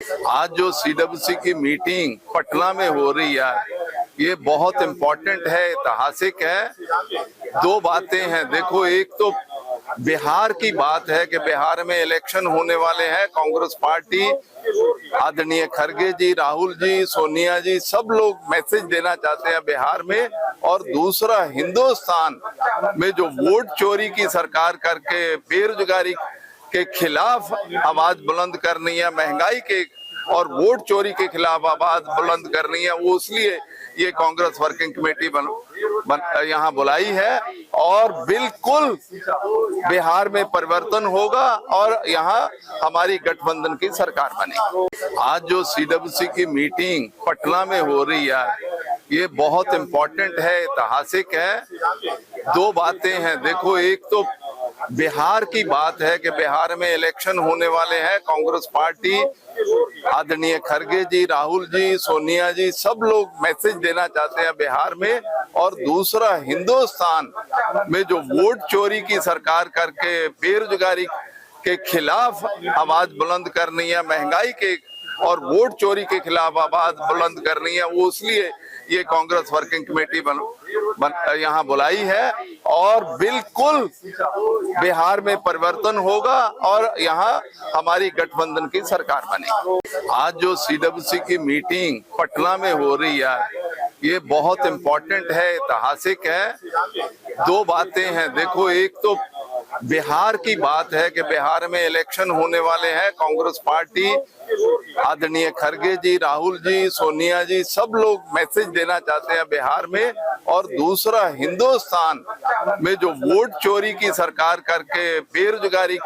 आज जो सीडब्ल्यूसी की मीटिंग पटना में हो रही है, ये बहुत इम्पोर्टेंट है, ऐतिहासिक है। दो बातें हैं। देखो, एक तो बिहार की बात है कि बिहार में इलेक्शन होने वाले हैं। कांग्रेस पार्टी, आदरणीय खड़गे जी, राहुल जी, सोनिया जी, सब लोग मैसेज देना चाहते हैं बिहार में। और दूसरा, हिंदुस्तान में जो वोट चोरी की सरकार करके बेरोजगारी के खिलाफ आवाज बुलंद करनी है, महंगाई के और वोट चोरी के खिलाफ आवाज बुलंद करनी है, वो इसलिए ये कांग्रेस वर्किंग कमेटी यहाँ बुलाई है। और बिल्कुल बिहार में परिवर्तन होगा और यहाँ हमारी गठबंधन की सरकार बनेगी। आज जो सीडब्ल्यूसी की मीटिंग पटना में हो रही है, ये बहुत इम्पोर्टेंट है, ऐतिहासिक है। दो बातें हैं। देखो, एक तो बिहार की बात है कि बिहार में इलेक्शन होने वाले हैं। कांग्रेस पार्टी, आदरणीय खड़गे जी, राहुल जी, सोनिया जी, सब लोग मैसेज देना चाहते हैं बिहार में। और दूसरा, हिंदुस्तान में जो वोट चोरी की सरकार करके बेरोजगारी के खिलाफ आवाज बुलंद करनी है, महंगाई के और वोट चोरी के खिलाफ आवाज बुलंद करनी है, वो इसलिए ये कांग्रेस वर्किंग कमेटी यहाँ बुलाई है। और बिल्कुल बिहार में परिवर्तन होगा और यहाँ हमारी गठबंधन की सरकार बनेगी। आज जो सीडब्ल्यूसी की मीटिंग पटना में हो रही है, ये बहुत इम्पोर्टेंट है, ऐतिहासिक है। दो बातें हैं। देखो, एक तो बिहार की बात है कि बिहार में इलेक्शन होने वाले हैं। कांग्रेस पार्टी, आदरणीय खड़गे जी, राहुल जी, सोनिया जी, सब लोग मैसेज देना चाहते हैं बिहार में। और दूसरा, हिंदुस्तान में जो वोट चोरी की सरकार करके बेरोजगारी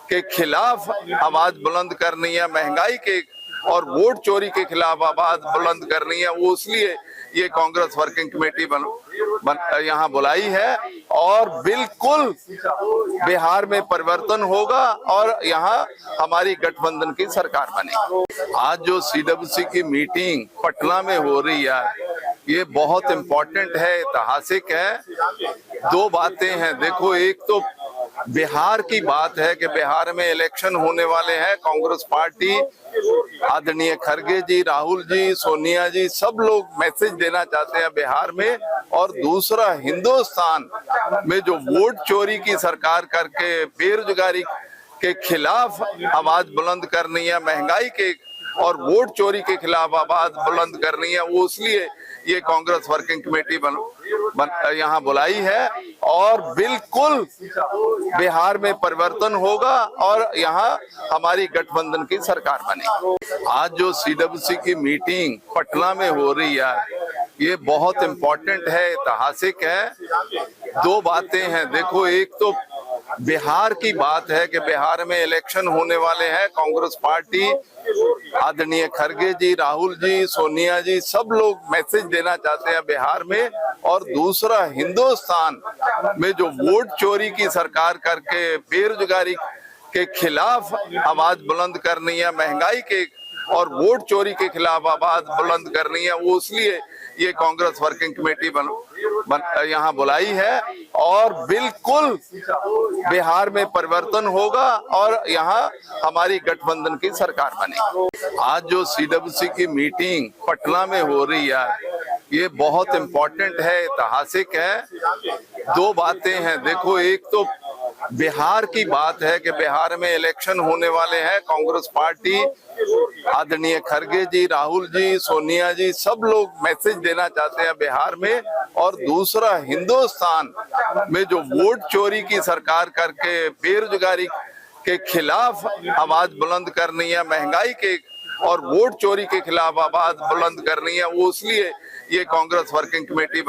के खिलाफ आवाज बुलंद करनी है, महंगाई के और वोट चोरी के खिलाफ आवाज बुलंद करनी है, वो इसलिए ये कांग्रेस वर्किंग कमेटी यहाँ बुलाई है। और बिल्कुल बिहार में परिवर्तन होगा और यहाँ हमारी गठबंधन की सरकार बनेगी। आज जो सीडब्ल्यूसी की मीटिंग पटना में हो रही है, ये बहुत इम्पोर्टेंट है, ऐतिहासिक है। दो बातें हैं। देखो, एक तो बिहार की बात है कि बिहार में इलेक्शन होने वाले हैं। कांग्रेस पार्टी, आदरणीय खड़गे जी, राहुल जी, सोनिया जी, सब लोग मैसेज देना चाहते हैं बिहार में। और दूसरा, हिंदुस्तान में जो वोट चोरी की सरकार करके बेरोजगारी के खिलाफ आवाज बुलंद करनी है, महंगाई के और वोट चोरी के खिलाफ आवाज बुलंद करनी है, वो इसलिए ये कांग्रेस वर्किंग कमेटी यहाँ बुलाई है। और बिल्कुल बिहार में परिवर्तन होगा और यहाँ हमारी गठबंधन की सरकार बनेगी। आज जो सीडब्ल्यूसी की मीटिंग पटना में हो रही है, ये बहुत इम्पोर्टेंट है, ऐतिहासिक है। दो बातें हैं। देखो, एक तो बिहार की बात है कि बिहार में इलेक्शन होने वाले हैं। कांग्रेस पार्टी, आदरणीय खड़गे जी, राहुल जी, सोनिया जी, सब लोग मैसेज देना चाहते हैं बिहार में। और दूसरा, हिंदुस्तान में जो वोट चोरी की सरकार करके बेरोजगारी के खिलाफ आवाज बुलंद करनी है, महंगाई के और वोट चोरी के खिलाफ आवाज बुलंद करनी है, वो इसलिए ये कांग्रेस वर्किंग कमेटी यहाँ बुलाई है। और बिल्कुल बिहार में परिवर्तन होगा और यहाँ हमारी गठबंधन की सरकार बनेगी। आज जो सीडब्ल्यूसी की मीटिंग पटना में हो रही है, ये बहुत इम्पोर्टेंट है, ऐतिहासिक है। दो बातें हैं। देखो, एक तो बिहार की बात है कि बिहार में इलेक्शन होने वाले हैं। कांग्रेस पार्टी, आदरणीय खड़गे जी, राहुल जी, सोनिया जी, सब लोग मैसेज देना चाहते हैं बिहार में। और दूसरा, हिंदुस्तान में जो वोट चोरी की सरकार करके बेरोजगारी के खिलाफ आवाज बुलंद करनी है, महंगाई के और वोट चोरी के खिलाफ आवाज बुलंद करनी है, वो इसलिए ये कांग्रेस वर्किंग कमेटी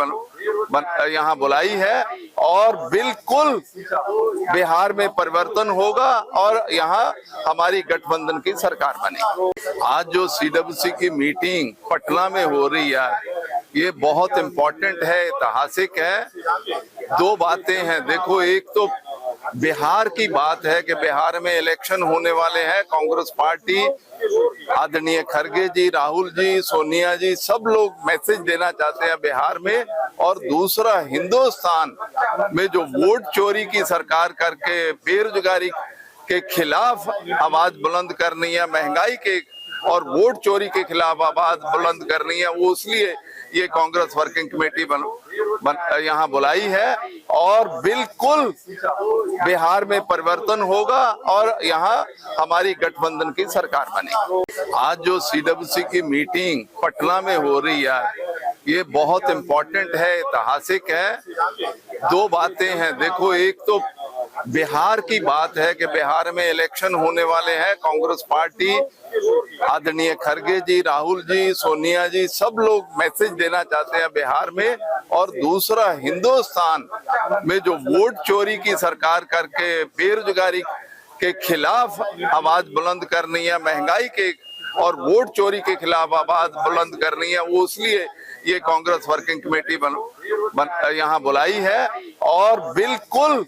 यहाँ बुलाई है। और बिल्कुल बिहार में परिवर्तन होगा और यहाँ हमारी गठबंधन की सरकार बनेगी। आज जो सीडब्ल्यूसी की मीटिंग पटना में हो रही है, ये बहुत इम्पोर्टेंट है, ऐतिहासिक है। दो बातें हैं। देखो, एक तो बिहार की बात है कि बिहार में इलेक्शन होने वाले हैं। कांग्रेस पार्टी, आदरणीय खड़गे जी, राहुल जी, सोनिया जी, सब लोग मैसेज देना चाहते हैं बिहार में। और दूसरा, हिंदुस्तान में जो वोट चोरी की सरकार करके बेरोजगारी के खिलाफ आवाज बुलंद करनी है, महंगाई के और वोट चोरी के खिलाफ आवाज बुलंद करनी है, वो इसलिए ये कांग्रेस वर्किंग कमेटी यहाँ बुलाई है। और बिल्कुल बिहार में परिवर्तन होगा और यहाँ हमारी गठबंधन की सरकार बनेगी। आज जो सीडब्ल्यूसी की मीटिंग पटना में हो रही है, ये बहुत इम्पोर्टेंट है, ऐतिहासिक है। दो बातें हैं, देखो एक तो बिहार की बात है कि बिहार में इलेक्शन होने वाले हैं। कांग्रेस पार्टी, आदरणीय खड़गे जी, राहुल जी, सोनिया जी, सब लोग मैसेज देना चाहते हैं बिहार में। और दूसरा, हिंदुस्तान में जो वोट चोरी की सरकार करके बेरोजगारी के खिलाफ आवाज बुलंद करनी है, महंगाई के और वोट चोरी के खिलाफ आवाज बुलंद करनी है, वो इसलिए ये कांग्रेस वर्किंग कमेटी यहाँ बुलाई है। और बिल्कुल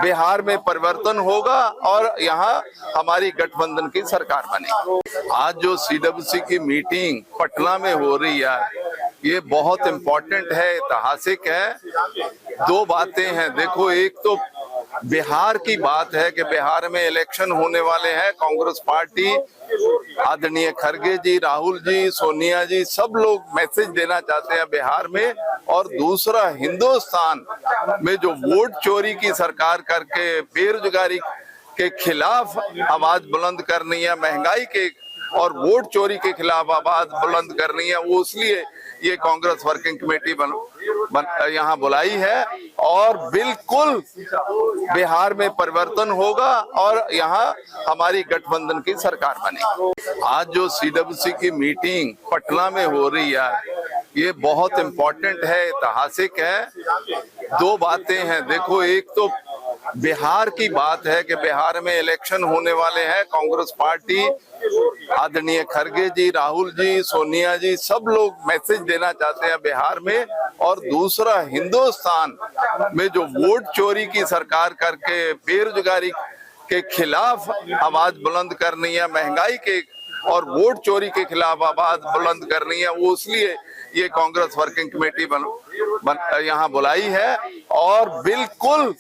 बिहार में परिवर्तन होगा और यहाँ हमारी गठबंधन की सरकार बनेगी। आज जो सीडब्ल्यूसी की मीटिंग पटना में हो रही है, ये बहुत इम्पोर्टेंट है, ऐतिहासिक है। दो बातें हैं, देखो एक तो बिहार की बात है कि बिहार में इलेक्शन होने वाले हैं। कांग्रेस पार्टी, आदरणीय खड़गे जी, राहुल जी, सोनिया जी, सब लोग मैसेज देना चाहते हैं बिहार में। और दूसरा, हिंदुस्तान में जो वोट चोरी की सरकार करके बेरोजगारी के खिलाफ आवाज बुलंद करनी है, महंगाई के और वोट चोरी के खिलाफ आवाज बुलंद करनी है, वो इसलिए ये कांग्रेस वर्किंग कमेटी यहाँ बुलाई है। और बिल्कुल बिहार में परिवर्तन होगा और यहाँ हमारी गठबंधन की सरकार बनेगी। आज जो सीडब्ल्यूसी की मीटिंग पटना में हो रही है, ये बहुत इम्पोर्टेंट है, ऐतिहासिक है। दो बातें हैं, देखो एक तो बिहार की बात है कि बिहार में इलेक्शन होने वाले हैं। कांग्रेस पार्टी, आदरणीय खड़गे जी, राहुल जी, सोनिया जी, सब लोग मैसेज देना चाहते हैं बिहार में। और दूसरा, हिंदुस्तान में जो वोट चोरी की सरकार करके बेरोजगारी के खिलाफ आवाज बुलंद करनी है, महंगाई के और वोट चोरी के खिलाफ आवाज बुलंद करनी है, वो इसलिए ये कांग्रेस वर्किंग कमेटी यहाँ बुलाई है। और बिल्कुल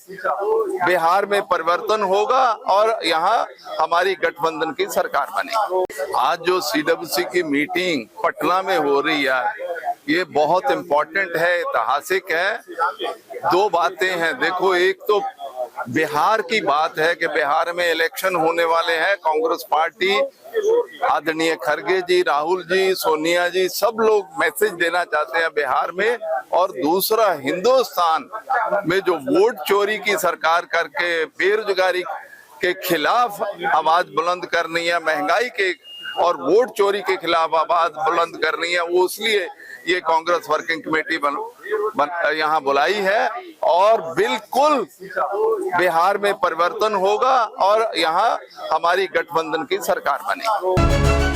बिहार में परिवर्तन होगा और यहाँ हमारी गठबंधन की सरकार बनेगी। आज जो सीडब्ल्यूसी की मीटिंग पटना में हो रही है, ये बहुत इम्पोर्टेंट है, ऐतिहासिक है। दो बातें हैं, देखो एक तो बिहार की बात है कि बिहार में इलेक्शन होने वाले हैं। कांग्रेस पार्टी, आदरणीय खड़गे जी, राहुल जी, सोनिया जी, सब लोग मैसेज देना चाहते हैं बिहार में। और दूसरा, हिंदुस्तान में जो वोट चोरी की सरकार करके बेरोजगारी के खिलाफ आवाज बुलंद करनी है, महंगाई के और वोट चोरी के खिलाफ आवाज बुलंद करनी है, वो इसलिए ये कांग्रेस वर्किंग कमेटी यहाँ बुलाई है। और बिल्कुल बिहार में परिवर्तन होगा और यहाँ हमारी गठबंधन की सरकार बनेगी।